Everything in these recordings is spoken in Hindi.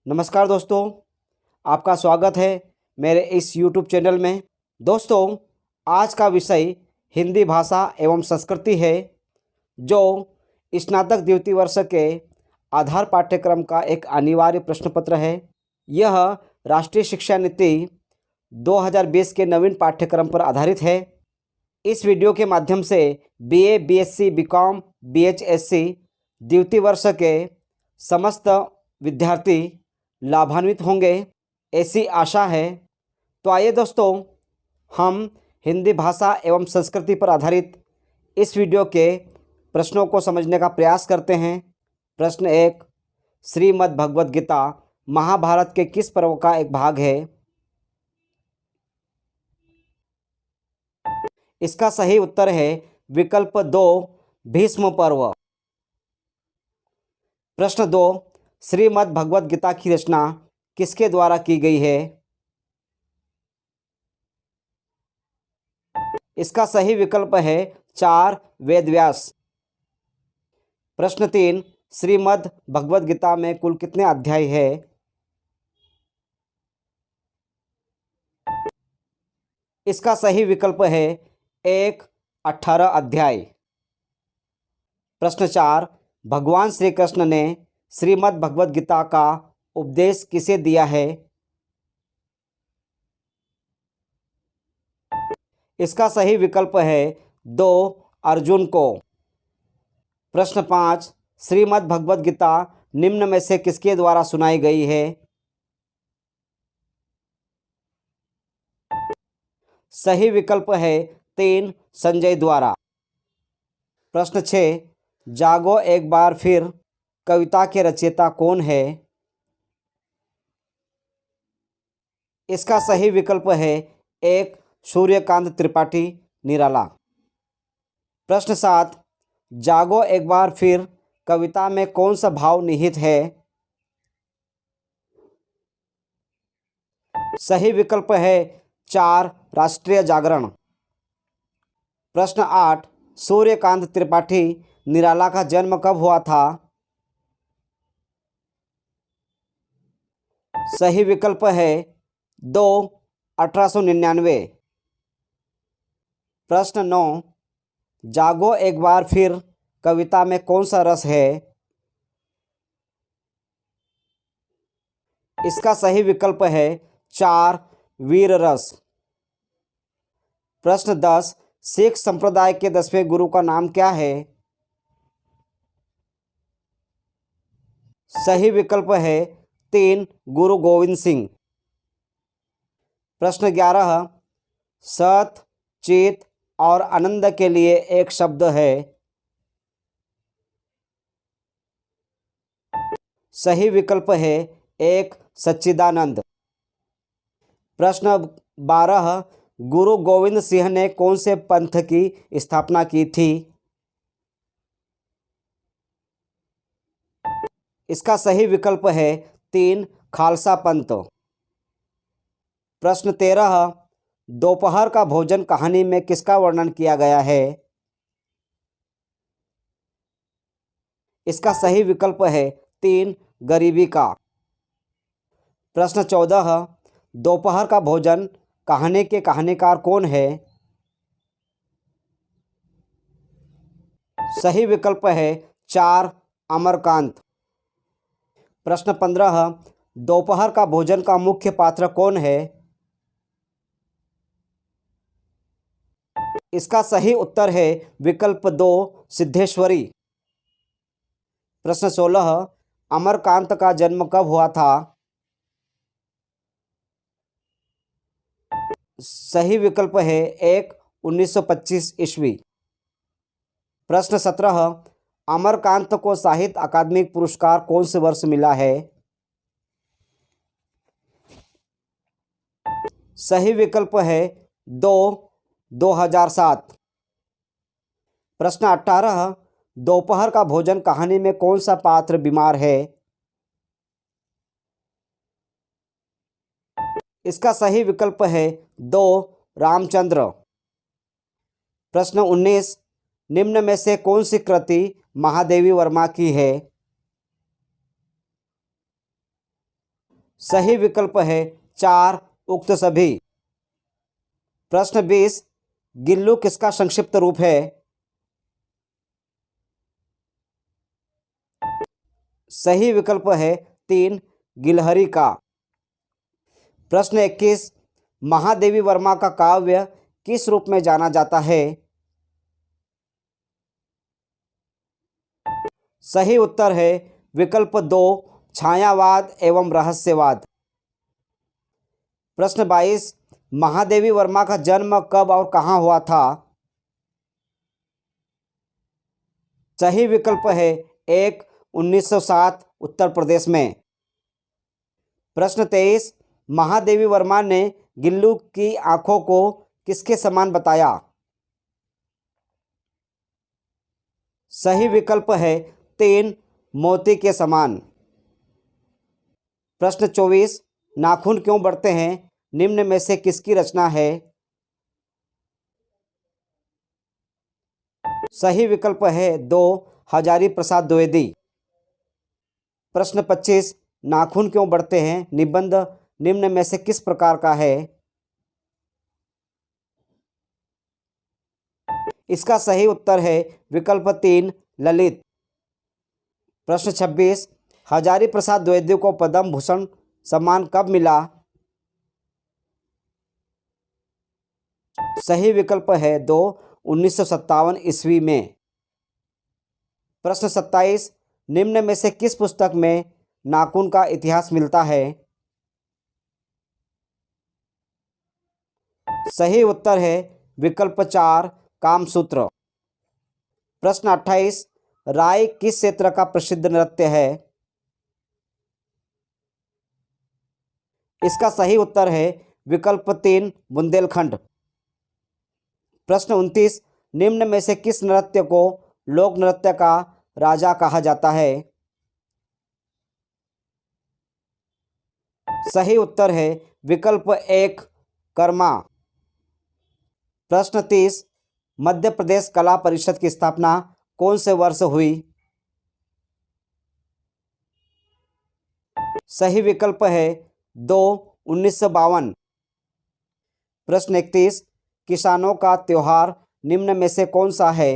नमस्कार दोस्तों, आपका स्वागत है मेरे इस YouTube चैनल में। दोस्तों, आज का विषय हिंदी भाषा एवं संस्कृति है, जो स्नातक द्वितीय वर्ष के आधार पाठ्यक्रम का एक अनिवार्य प्रश्न पत्र है। यह राष्ट्रीय शिक्षा नीति 2020 के नवीन पाठ्यक्रम पर आधारित है। इस वीडियो के माध्यम से BA, BSc, BCom, BHSC द्वितीय वर्ष के समस्त विद्यार्थी लाभान्वित होंगे, ऐसी आशा है। तो आइए दोस्तों, हम हिंदी भाषा एवं संस्कृति पर आधारित इस वीडियो के प्रश्नों को समझने का प्रयास करते हैं। प्रश्न 1, श्रीमद् भगवद गीता महाभारत के किस पर्व का एक भाग है? इसका सही उत्तर है विकल्प 2, भीष्म पर्व। प्रश्न 2, श्रीमद् भगवद गीता की रचना किसके द्वारा की गई है? इसका सही विकल्प है 4, वेदव्यास। प्रश्न 3, श्रीमद् भगवद गीता में कुल कितने अध्याय है? इसका सही विकल्प है 1, 18 अध्याय। प्रश्न 4, भगवान श्री कृष्ण ने श्रीमद् भगवद गीता का उपदेश किसे दिया है? इसका सही विकल्प है 2, अर्जुन को। प्रश्न 5, श्रीमद् भगवद गीता निम्न में से किसके द्वारा सुनाई गई है? सही विकल्प है 3, संजय द्वारा। प्रश्न 6, जागो एक बार फिर कविता के रचयिता कौन है? इसका सही विकल्प है 1, सूर्यकांत त्रिपाठी निराला। प्रश्न 7, जागो एक बार फिर कविता में कौन सा भाव निहित है? सही विकल्प है 4, राष्ट्रीय जागरण। प्रश्न 8, सूर्यकांत त्रिपाठी निराला का जन्म कब हुआ था? सही विकल्प है 2, 1899। प्रश्न 9, जागो एक बार फिर कविता में कौन सा रस है? इसका सही विकल्प है 4, वीर रस। प्रश्न 10, सिख संप्रदाय के 10वें गुरु का नाम क्या है? सही विकल्प है 3, गुरु गोविंद सिंह। प्रश्न 11, सत, चित और आनंद के लिए एक शब्द है। सही विकल्प है 1, सच्चिदानंद। प्रश्न 12, गुरु गोविंद सिंह ने कौन से पंथ की स्थापना की थी? इसका सही विकल्प है 3, खालसा पंथ। प्रश्न 13, दोपहर का भोजन कहानी में किसका वर्णन किया गया है? इसका सही विकल्प है 3, गरीबी का। प्रश्न 14, दोपहर का भोजन कहानी के कहानीकार कौन है? सही विकल्प है 4, अमरकांत। प्रश्न 15, दोपहर का भोजन का मुख्य पात्र कौन है? इसका सही उत्तर है विकल्प 2, सिद्धेश्वरी। प्रश्न 16, अमरकांत का जन्म कब हुआ था? सही विकल्प है 1, 1925 ईस्वी। प्रश्न 17, अमरकांत को साहित्य अकादमी पुरस्कार कौन से वर्ष मिला है? सही विकल्प है 2, 2007। प्रश्न 18, दोपहर का भोजन कहानी में कौन सा पात्र बीमार है? इसका सही विकल्प है 2, रामचंद्र। प्रश्न 19, निम्न में से कौन सी कृति महादेवी वर्मा की है? सही विकल्प है 4 उक्त सभी। प्रश्न 20, गिल्लू किसका संक्षिप्त रूप है? सही विकल्प है 3 गिलहरी का। प्रश्न 21, महादेवी वर्मा का काव्य किस रूप में जाना जाता है? सही उत्तर है विकल्प 2 छायावाद एवं रहस्यवाद। प्रश्न 22, महादेवी वर्मा का जन्म कब और कहाँ हुआ था? सही विकल्प है 1 1907 उत्तर प्रदेश में। प्रश्न 23, महादेवी वर्मा ने गिल्लू की आंखों को किसके समान बताया? सही विकल्प है 3 मोती के समान। प्रश्न 24, नाखून क्यों बढ़ते हैं निम्न में से किसकी रचना है? सही विकल्प है 2 हजारी प्रसाद द्विवेदी। प्रश्न 25, नाखून क्यों बढ़ते हैं निबंध निम्न में से किस प्रकार का है? इसका सही उत्तर है विकल्प 3 ललित। प्रश्न 26, हजारी प्रसाद द्विवेदी को पद्म भूषण सम्मान कब मिला? सही विकल्प है 2 1957 ईस्वी में। प्रश्न 27, निम्न में से किस पुस्तक में नाखून का इतिहास मिलता है? सही उत्तर है विकल्प 4 कामसूत्र। प्रश्न 28, राय किस क्षेत्र का प्रसिद्ध नृत्य है? इसका सही उत्तर है विकल्प 3 बुंदेलखंड। प्रश्न 29, निम्न में से किस नृत्य को लोक नृत्य का राजा कहा जाता है? सही उत्तर है विकल्प 1 कर्मा। प्रश्न 30, मध्य प्रदेश कला परिषद की स्थापना कौन से वर्ष हुई? सही विकल्प है 2 1952। प्रश्न 31, किसानों का त्योहार निम्न में से कौन सा है?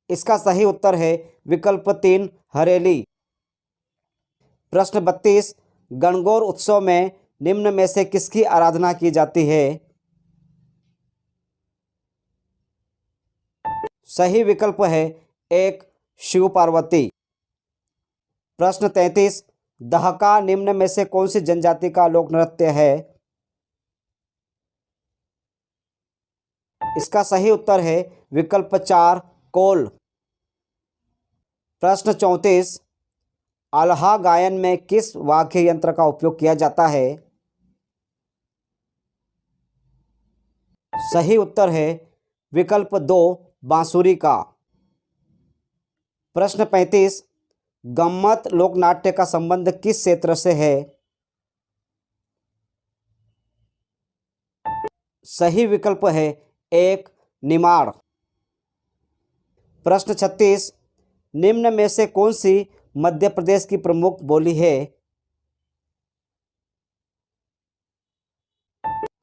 इसका सही उत्तर है विकल्प 3 हरेली। प्रश्न 32, गणगौर उत्सव में निम्न में से किसकी आराधना की जाती है? सही विकल्प है 1 शिव पार्वती। प्रश्न 33, दहका निम्न में से कौन सी जनजाति का लोक नृत्य है? इसका सही उत्तर है विकल्प 4 कोल। प्रश्न 34, आल्हा गायन में किस वाद्य यंत्र का उपयोग किया जाता है? सही उत्तर है विकल्प 2 बांसुरी का। प्रश्न 35, गम्मत लोकनाट्य का संबंध किस क्षेत्र से है? सही विकल्प है 1 निमाड़। प्रश्न 36, निम्न में से कौन सी मध्य प्रदेश की प्रमुख बोली है?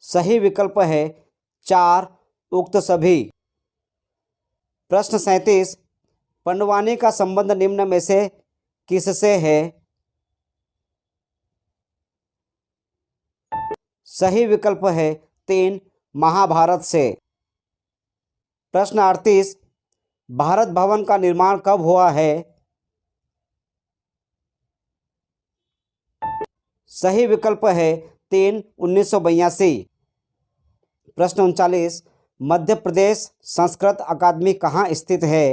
सही विकल्प है 4 उक्त सभी। प्रश्न 37, पंडवानी का संबंध निम्न में से किससे है? सही विकल्प है 3 महाभारत से। प्रश्न 38, भारत भवन का निर्माण कब हुआ है? सही विकल्प है 3 1982। प्रश्न 39, मध्य प्रदेश संस्कृत अकादमी कहाँ स्थित है?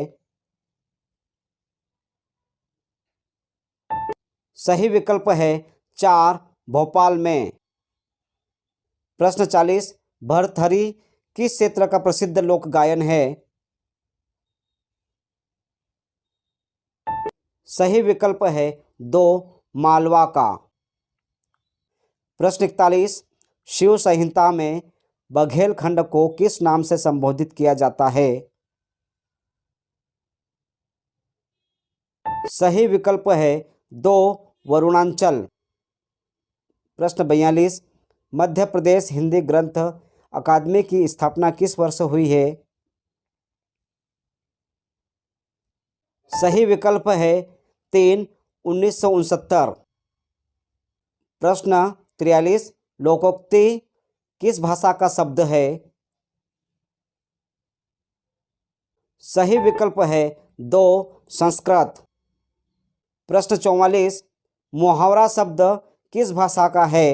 सही विकल्प है 4 भोपाल में। प्रश्न 40, भरथरी किस क्षेत्र का प्रसिद्ध लोक गायन है? सही विकल्प है 2 मालवा का। प्रश्न 41, शिव संहिता में बघेल खंड को किस नाम से संबोधित किया जाता है? सही विकल्प है 2 वरुणांचल। प्रश्न 42, मध्य प्रदेश हिंदी ग्रंथ अकादमी की स्थापना किस वर्ष हुई है? सही विकल्प है 3 1969। प्रश्न 43, लोकोक्ति किस भाषा का शब्द है? सही विकल्प है 2 संस्कृत। प्रश्न 44, मुहावरा शब्द किस भाषा का है?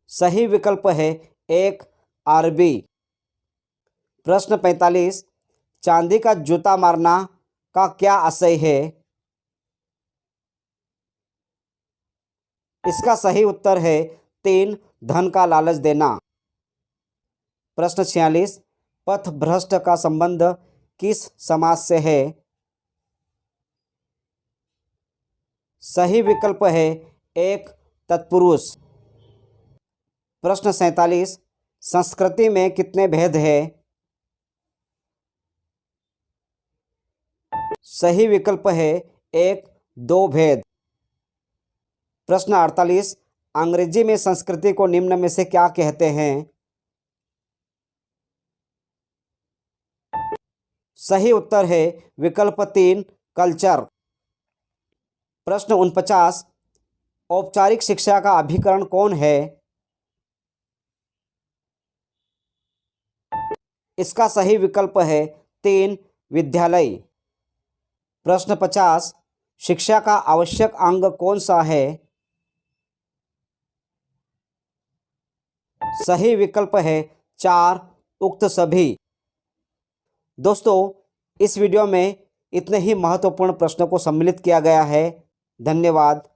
सही विकल्प है 1 अरबी। प्रश्न 45, चांदी का जूता मारना का क्या आशय है? इसका सही उत्तर है 3 धन का लालच देना। प्रश्न 46, पथभ्रष्ट का संबंध किस समाज से है? सही विकल्प है 1 तत्पुरुष। प्रश्न 47, संस्कृति में कितने भेद हैं? सही विकल्प है 1 2 भेद। प्रश्न 48, अंग्रेजी में संस्कृति को निम्न में से क्या कहते हैं? सही उत्तर है विकल्प 3 कल्चर। प्रश्न 49, औपचारिक शिक्षा का अभिकरण कौन है? इसका सही विकल्प है 3 विद्यालय। प्रश्न 50, शिक्षा का आवश्यक अंग कौन सा है? सही विकल्प है 4 उक्त सभी। दोस्तों, इस वीडियो में इतने ही महत्वपूर्ण प्रश्नों को सम्मिलित किया गया है। धन्यवाद।